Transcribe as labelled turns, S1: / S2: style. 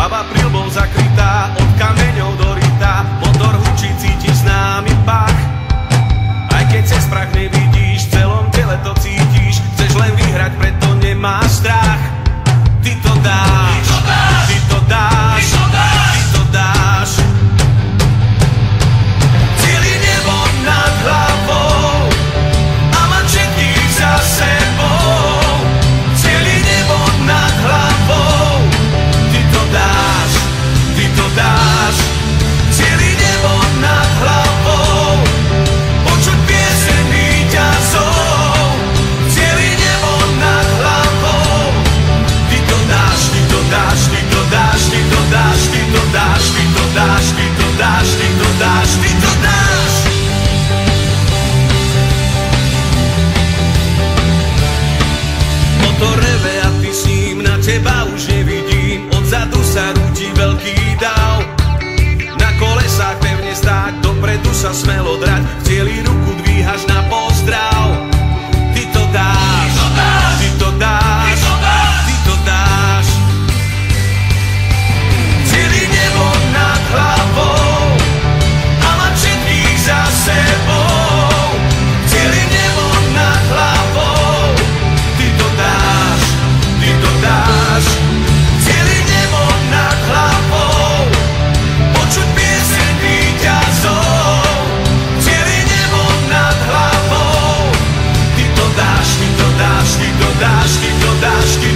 S1: Hlava prilbou zakrytá, od kameňov do ryta, motor hučí, cítiš známy pach. Aj keď cez prach nevidíš, v celom tele to cítiš, chceš len vyhrať, preto nemáš strach. Ty to dáš, ty to dáš, ty to dáš. Cieli nebo nad hlavou a mať všetkých za sebou. Cieli nebo nad hlavou, ty to dáš, ty to dáš. Cieli nebo nad hlavou, počuť pieseň víťazov. Cieli nebo nad hlavou, ty to dáš, ty to dáš, ty to dáš, ty to dáš, ty to dáš, ty to dáš, ty to dáš, ty to dáš, ty to dáš. Motor reve a ty s ním, na teba už nevidím, odzadu sa rúti veľký dav. Na kolesách pevne stáť, dopredu sa smelo drať, v cieli ruku dvíhaš na pozdrav. Ty to dáš, ty to dáš, ty to dáš. Cieli nebo nad hlavou a mať všetkých za sebou. Cieli nebo nad hlavou, ty to dáš, ty to dáš. Cieli nebo nad hlavou, počuť pieseň víťazov. Cieli nebo nad hlavou, ty to dáš, ty to dáš, ty to dáš, ty to dáš, ty